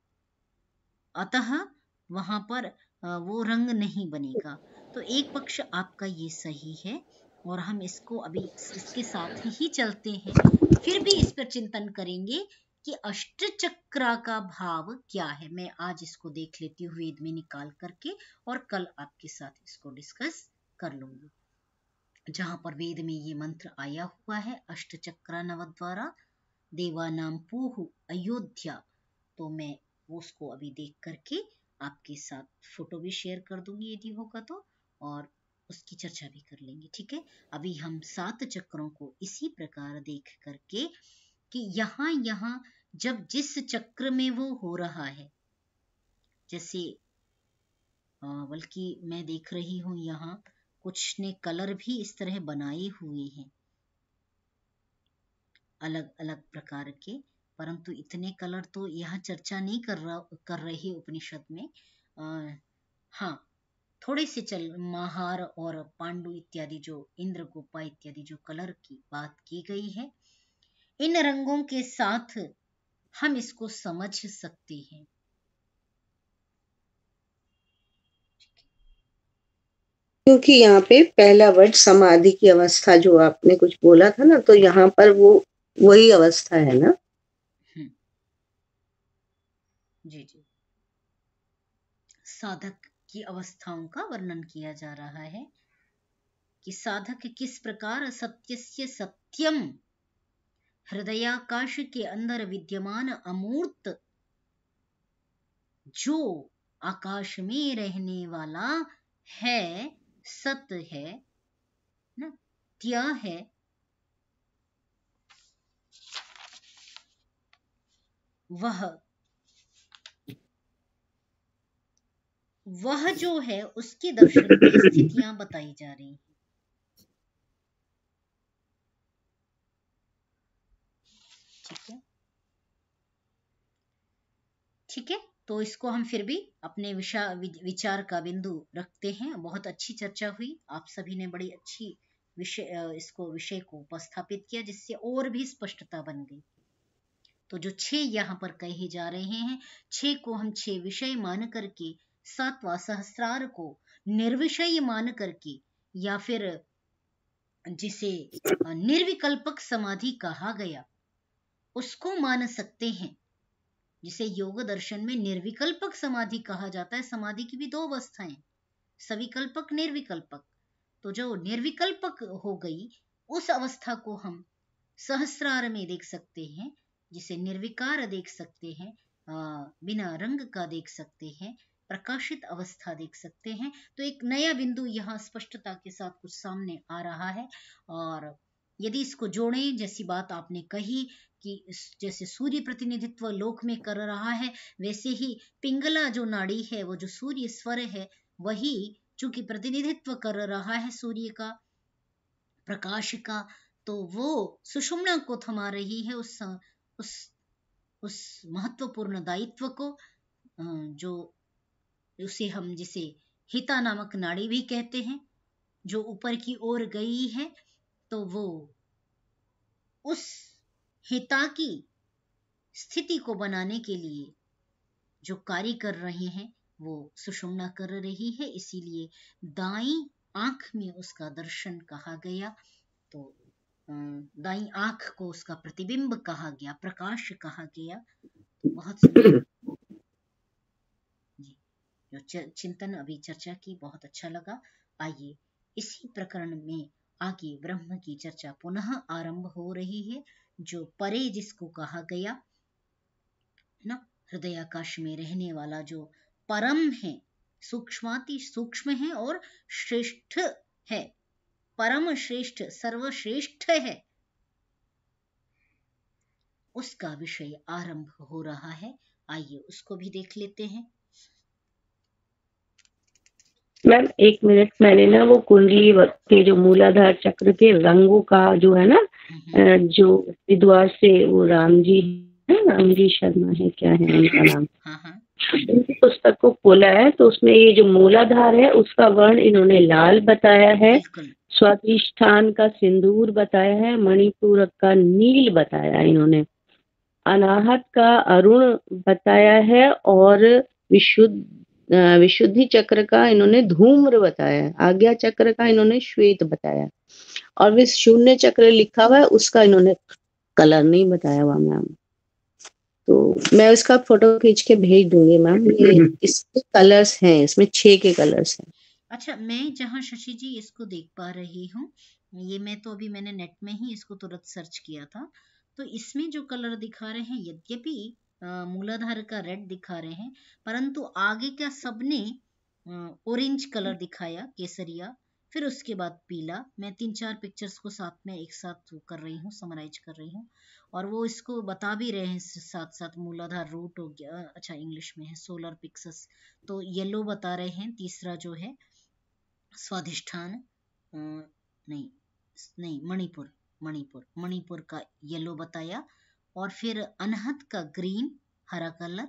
अतः वहां पर वो रंग नहीं बनेगा। तो एक पक्ष आपका ये सही है और हम इसको अभी इसके साथ ही चलते हैं, फिर भी इस पर चिंतन करेंगे कि अष्टचक्रा का भाव क्या है। मैं आज इसको देख लेती हूँ वेद में निकाल करके और कल आपके साथ इसको डिस्कस कर लूंगी। जहां पर वेद में ये मंत्र आया हुआ है अष्टचक्रा नवद्वारा देवानाम पूहु अयोध्या, तो मैं उसको अभी देख करके आपके साथ फोटो भी शेयर कर दूंगी यदि होगा तो, और उसकी चर्चा भी कर लेंगे, ठीक है। अभी हम 7 चक्रों को इसी प्रकार देख करके कि यहाँ जब जिस चक्र में वो हो रहा है, जैसे बल्कि मैं देख रही हूँ यहाँ कुछ ने कलर भी इस तरह बनाए हुए हैं अलग अलग प्रकार के, परंतु इतने कलर तो यहाँ चर्चा नहीं कर रहे उपनिषद में। हाँ, थोड़े से चल महार और पांडु इत्यादि जो इंद्रगोपा इत्यादि जो कलर की बात की गई है, इन रंगों के साथ हम इसको समझ सकते हैं। क्योंकि यहाँ पे पहला वर्ड समाधि की अवस्था जो आपने कुछ बोला था ना, तो यहाँ पर वो वही अवस्था है ना। जी जी, साधक की अवस्थाओं का वर्णन किया जा रहा है कि साधक किस प्रकार सत्यस्य सत्यम हृदयाकाश के अंदर विद्यमान अमूर्त जो आकाश में रहने वाला है, सत्य है ना, त्या है, वह जो है उसके दर्शन की स्थितियां बताई जा रही हैं। ठीक है, ठीक है, तो इसको हम फिर भी अपने विचार का बिंदु रखते हैं। बहुत अच्छी चर्चा हुई, आप सभी ने बड़ी अच्छी विषय को उपस्थापित किया, जिससे और भी स्पष्टता बन गई। तो जो 6 यहाँ पर कहे जा रहे हैं, 6 को हम 6 विषय मान करके, 7वां सहस्रार को निर्विषय मान करके, या फिर जिसे निर्विकल्पक समाधि कहा गया उसको मान सकते हैं, जिसे योग दर्शन में निर्विकल्पक समाधि कहा जाता है। समाधि की भी 2 अवस्थाएं, सविकल्पक निर्विकल्पक। तो जो निर्विकल्पक हो गई उस अवस्था को हम सहस्रार में देख सकते हैं, जिसे निर्विकार देख सकते हैं, बिना रंग का देख सकते हैं, प्रकाशित अवस्था देख सकते हैं। तो एक नया बिंदु यहाँ स्पष्टता के साथ कुछ सामने आ रहा है। और यदि इसको जोड़ें, जैसी बात आपने कही कि जैसे सूर्य प्रतिनिधित्व लोक में कर रहा है, वैसे ही पिंगला जो नाड़ी है, वो जो सूर्य स्वर है, वही चूंकि प्रतिनिधित्व कर रहा है सूर्य का, प्रकाश का, तो वो सुषुम्ना को थमा रही है, उस महत्वपूर्ण दायित्व को, जो उसे हम जिसे हिता नामक नाड़ी भी कहते हैं, जो ऊपर की ओर गई है। तो वो उस हिता की स्थिति को बनाने के लिए जो कार्य कर रहे हैं वो सुषुम्ना कर रही है, इसीलिए दाईं आंख में उसका दर्शन कहा गया। तो दाईं आंख को उसका प्रतिबिंब कहा गया, प्रकाश कहा गया। तो बहुत सुंदर जी, जो चिंतन अभी चर्चा की, बहुत अच्छा लगा। आइए इसी प्रकरण में आगे ब्रह्म की चर्चा पुनः आरंभ हो रही है, जो परे जिसको कहा गया, ना, हृदयाकाश में रहने वाला जो परम है, सूक्ष्माति सूक्ष्म है और श्रेष्ठ है, परम श्रेष्ठ सर्वश्रेष्ठ है, उसका विषय आरंभ हो रहा है। आइए उसको भी देख लेते हैं। मैम एक मिनट, मैंने ना वो कुंडली के जो मूलाधार चक्र के रंगों का जो है ना, जो हरिद्वार से वो राम जी है, राम जी शर्मा है, क्या है उनका नाम, उनकी पुस्तक को खोला है तो उसमें ये जो मूलाधार है उसका वर्ण इन्होंने लाल बताया है, स्वादिष्ठान का सिंदूर बताया है, मणिपुर का नील बताया है इन्होंने, अनाहत का अरुण बताया है, और विशुद्धि चक्र का इन्होंने धूम्र बताया, आज्ञा चक्र का इन्होंने श्वेत बताया, और वे शून्य चक्र लिखा हुआ है उसका इन्होंने कलर नहीं बताया हुआ मैम। तो मैं उसका फोटो खींच के भेज दूंगी मैम। ये इसके कलर्स हैं, इसमें 6 के कलर्स हैं। अच्छा, मैं जहाँ शशि जी इसको देख पा रही हूँ, ये मैं तो अभी मैंने नेट में ही इसको तुरंत सर्च किया था, तो इसमें जो कलर दिखा रहे हैं यद्यपि मूलाधार का रेड दिखा रहे हैं, परंतु आगे का सबने ऑरेंज कलर दिखाया, केसरिया, फिर उसके बाद पीला। मैं 3-4 पिक्चर्स को साथ में एक साथ कर रही हूँ, समराइज कर रही हूँ, और वो इसको बता भी रहे हैं साथ साथ। मूलाधार रूट हो गया, अच्छा इंग्लिश में है, सोलर पिक्सस तो येलो बता रहे हैं। तीसरा जो है स्वाधिष्ठान, नहीं नहीं मणिपुर, मणिपुर का येलो बताया, और फिर अनहत का ग्रीन हरा कलर,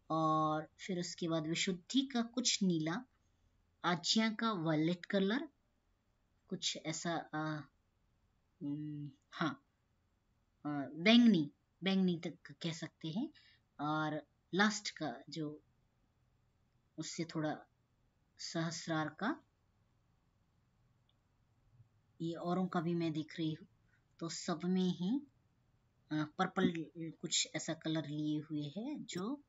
और फिर उसके बाद विशुद्धि का कुछ नीला, आज्ञा का वायलेट कलर, कुछ ऐसा हाँ बैंगनी तक कह सकते हैं, और लास्ट का जो उससे थोड़ा सहस्रार का, ये औरों का भी मैं देख रही हूँ, तो सब में ही पर्पल कुछ ऐसा कलर लिए हुए है जो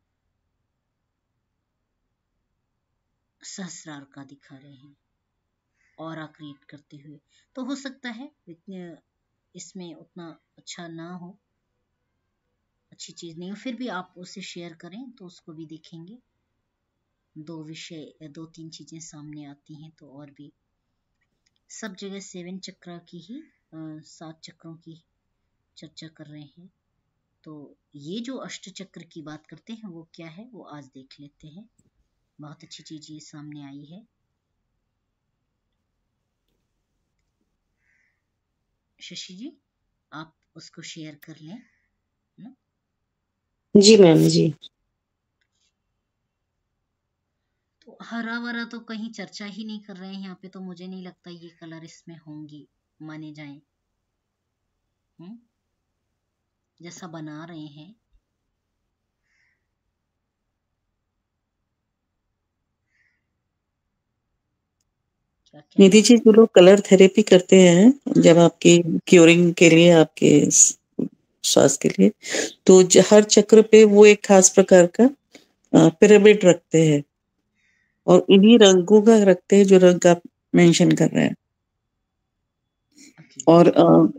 सहस्रार का दिखा रहे हैं, ऑरा क्रिएट करते हुए। तो हो सकता है इसमें उतना अच्छा ना हो, अच्छी चीज नहीं हो, फिर भी आप उसे शेयर करें तो उसको भी देखेंगे। 2-3 चीजें सामने आती हैं, तो और भी सब जगह 7 चक्र की ही 7 चक्रों की चर्चा कर रहे हैं। तो ये जो अष्ट चक्र की बात करते हैं वो क्या है, वो आज देख लेते हैं। बहुत अच्छी चीज ये सामने आई है। शशि जी आप उसको शेयर कर लें ना? जी मैम जी। तो हरा वरा तो कहीं चर्चा ही नहीं कर रहे हैं यहाँ पे, तो मुझे नहीं लगता ये कलर इसमें होंगे माने जाएं। जैसा बना रहे हैं निधि जी, जो लोग कलर थेरेपी करते हैं जब आपकी क्यूरिंग के लिए, आपके स्वास्थ्य के लिए, तो हर चक्र पे वो एक खास प्रकार का पिरामिड रखते हैं, और इन्हीं रंगों का रखते हैं जो रंग आप मेंशन कर रहे हैं। और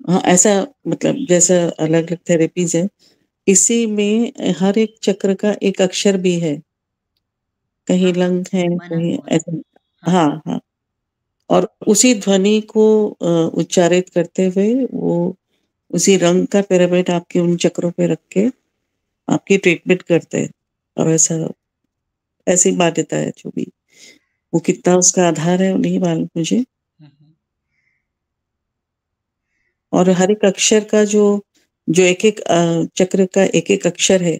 हाँ, ऐसा मतलब जैसा अलग अलग थेरेपीज है, इसी में हर एक चक्र का एक अक्षर भी है, कहीं लंग है, कहीं ऐसा। हाँ हाँ, और उसी ध्वनि को उच्चारित करते हुए वो उसी रंग का पिरामिड आपके उन चक्रों पे रख के आपकी ट्रीटमेंट करते हैं। और ऐसी मान्यता है, जो भी वो कितना उसका आधार है नहीं मालूम मुझे। और हर एक अक्षर का जो एक एक चक्र का एक एक अक्षर है,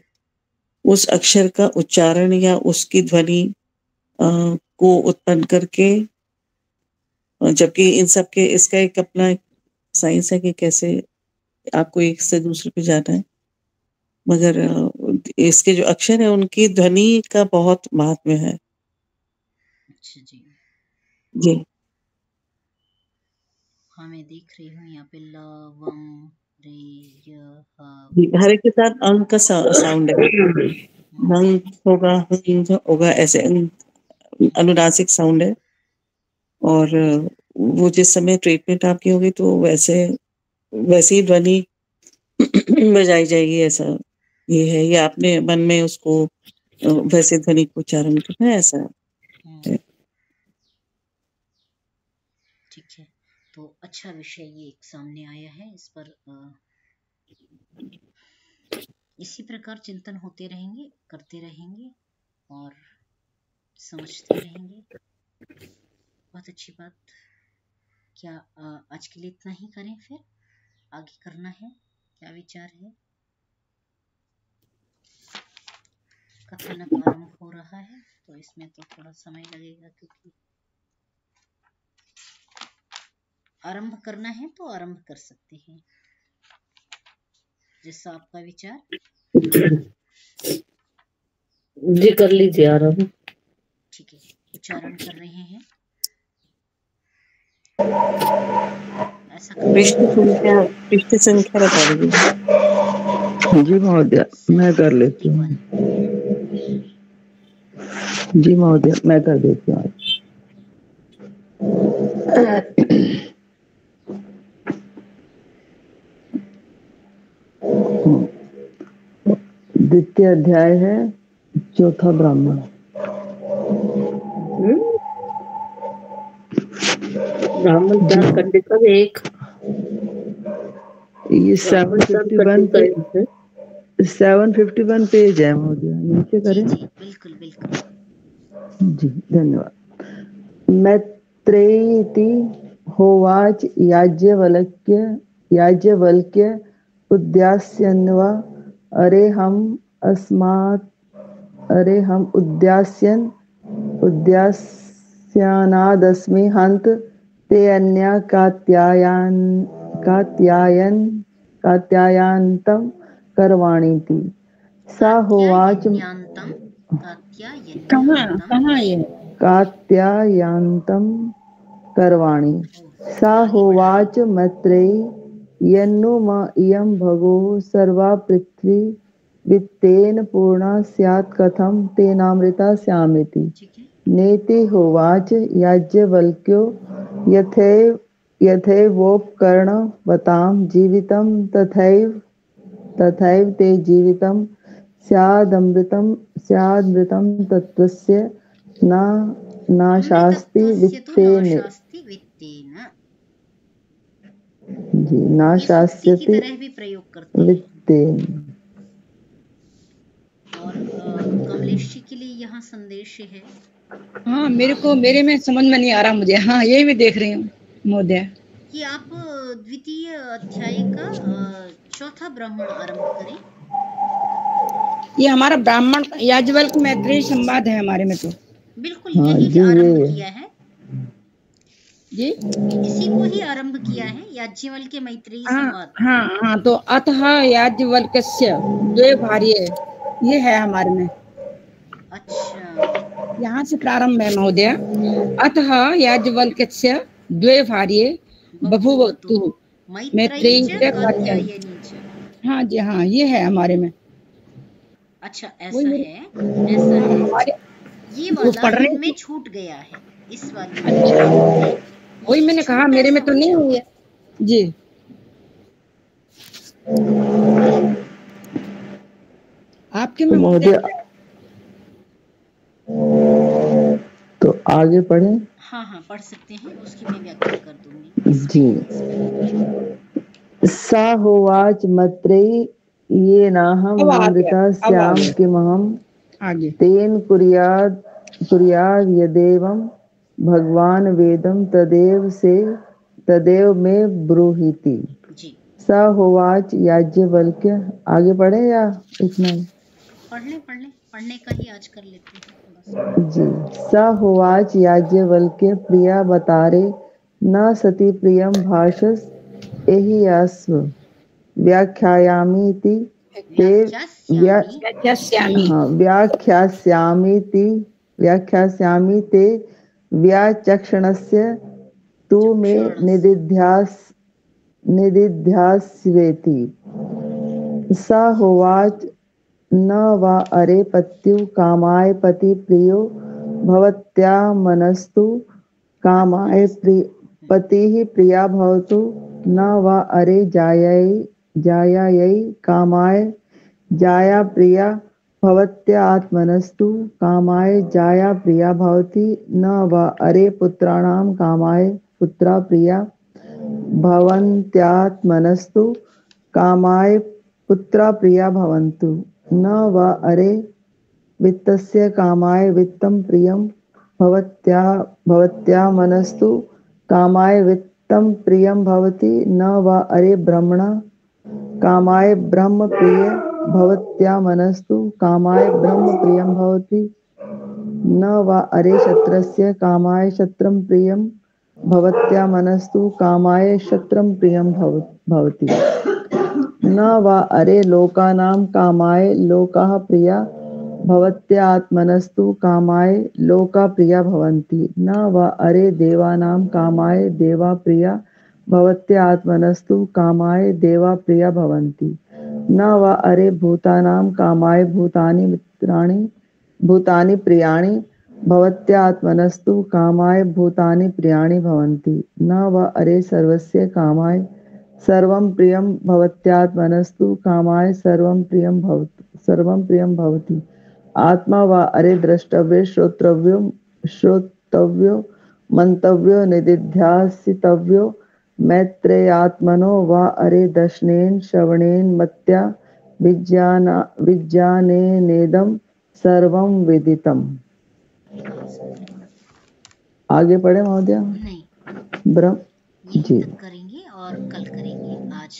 उस अक्षर का उच्चारण या उसकी ध्वनि को उत्पन्न करके, जबकि इन सब के इसका एक अपना साइंस है कि कैसे आपको एक से दूसरे पे जाना है, मगर इसके जो अक्षर है उनकी ध्वनि का बहुत महात्म्य है। अच्छा जी जी हाँ, मैं देख रही हूँ यहाँ पे लवम रे य हर एक के साथ अंक का साउंड है, अंक होगा, हिंग होगा, ऐसे अनुनासिक साउंड है। और वो जिस समय ट्रीटमेंट आपकी होगी तो वैसी ध्वनि बजाई जाएगी, ऐसा ये है, या आपने मन में उसको वैसे ध्वनि को उच्चारण करना है, ऐसा है। ठीक है, तो अच्छा विषय ये एक सामने आया है। इस पर इसी प्रकार चिंतन होते रहेंगे, करते रहेंगे और समझते रहेंगे। बहुत अच्छी बात। क्या आज के लिए इतना ही करें, फिर आगे करना है? क्या विचार है? कथानक आरंभ हो रहा है, तो इसमें तो थोड़ा समय लगेगा, क्योंकि आरंभ करना है तो आरंभ कर सकते हैं, जैसा आपका विचार। जी कर लीजिए आरंभ। ठीक है, उच्चारण कर रहे हैं। ऐसा पृष्ठ संख्या बता दीजिए। जी महोदय, मैं कर लेती हूँ। जी महोदय, मैं कर देती हूँ। द्वितीय अध्याय है, चौथा ब्राह्मण। ब्राह्मण 4 कंडिका एक। ये 751 पेज है महोदय, नीचे करें। जी, बिल्कुल बिल्कुल। जी धन्यवाद। मैत्रेयीति होवाच याज्ञवल्क्य उद्यास्यन्वा अरे हम उद्यास्यानादस्मि हन्त ते अन्या कात्यायन्तं करवाणीति। सा होवाच कात्यायन्तं करवाणि। सा होवाच मैत्रेयी यन्नु म इयं भगो सर्वा पृथ्वी वित्तेन पूर्णा स्यात् कथं तेनामृता स्यामिति। नेति होवाच याज्ञवल्क्यो यथैवोपकरणवतां जीवितं तथैव ते जीवितं स्यादमृतं तत्त्वस्य नाशास्ति वित्तेन। जी, नाशास्यति भी प्रयोग करते हैं। वित्तेन। और कमलेश जी के लिए यहाँ संदेश है। हाँ, मेरे में समझ में नहीं आ रहा मुझे। हाँ, यही मैं देख रही हूँ महोदय कि आप द्वितीय अध्याय का चौथा ब्राह्मण आरंभ करें। ये हमारा ब्राह्मण याज्ञवल्क्य मैत्रेयी संवाद है हमारे में। तो बिल्कुल यही आरंभ किया है जी, इसी को ही आरंभ किया है, याज्ञवल्क्य मैत्रेयी संवाद। हाँ, तो अतः याज्ञवल्क्यस्य द्वे भार्ये, ये है हमारे में। अच्छा, यहाँ से प्रारंभ है महोदय। अतः याज्ञवल्क्यस्य द्वे भार्ये बभूवतु मैत्रेयी च कात्यायनी च। हाँ जी, हाँ, ये है हमारे में। अच्छा, ऐसा है। ये वाला में छूट गया है, इस वाले में। अच्छा, वही मैंने कहा मेरे में तो नहीं हुई है जी। आपके में महोदय तो आगे पढ़ें। हाँ, पढ़ सकते हैं, उसकी मैं व्याख्या कर दूंगी जी। सा होवाच मैत्रेयी ये नाहं अमृता स्याम किमहं तेन कुर्याद् यदेवं भगवान वेदं तदेव मे ब्रूहीति। सा होवाच याज्ञवल्क्य। आगे पढ़े या इतना ही? पढ़ने का ही आज कर लेते हैं जी। सा होवाच याज्ञवल्क्य प्रिया बतारे न सति प्रियं भाषस एहि अस्व व्याख्यायामीति ते व्याख्यास्यामि ते व्याचक्षणस्य तु मे निदिध्यास्वेति। सा होवाच न वा अरे पत्यु कामाय पति प्रियो भवत्या मनस्तु कामाय पतिः प्रिया भवतु न वा अरे जायायै कामाय जाया प्रिया भवत्या आत्मनस्तु कामाय जाया प्रिया भवति न वा अरे पुत्राणां कामाय पुत्रा प्रिया भवन्त्यात्मनस्तु कामाय पुत्रा प्रिया भवन्तु न वा अरे वित्तस्य कामाय वित्तं प्रियं भवत्या मनस्तु कामाय वित्तं प्रियं भवति न वा अरे ब्रह्मणा कामाय ब्रह्म प्रिय भवत्या मनस्तु कामाय ब्रह्म प्रियं भवति न वा अरे क्षत्रस्य कामाय क्षत्रं प्रियं भवत्या मनस्तु कामाय क्षत्रं प्रियं भवति न वा अरे लोकानां कामाय लोकाः प्रिया भवत्या आत्मनस्तु कामाय लोका प्रिया भवन्ति न वा अरे देवानां कामाय देवा प्रिया भवत्या आत्मनस्तु कामाय देवा प्रिया भवन्ति न वा अरे भूतानां कामाय भूतानि मित्राणि भूतानि प्रियाणि भवत्या आत्मनस्तु कामाय भूतानि प्रियाणि भवन्ति न वा अरे सर्वस्य कामाय सर्वं प्रियं भवत्यात्मनस्तु कामाय सर्वं प्रियं भवति आत्मा वा अरे द्रष्टव्य श्रोतव्यो मंतव्यो निदिध्यासितव्यो मैत्रेयात्मनो वा अरे दर्शनेन श्रवणेन मत्या विज्ञानेनेदं सर्वं विदितम्। आगे पढ़े महोदया? नहीं, ब्रह्म यही जी तक करेंगे और कल करेंगे। आज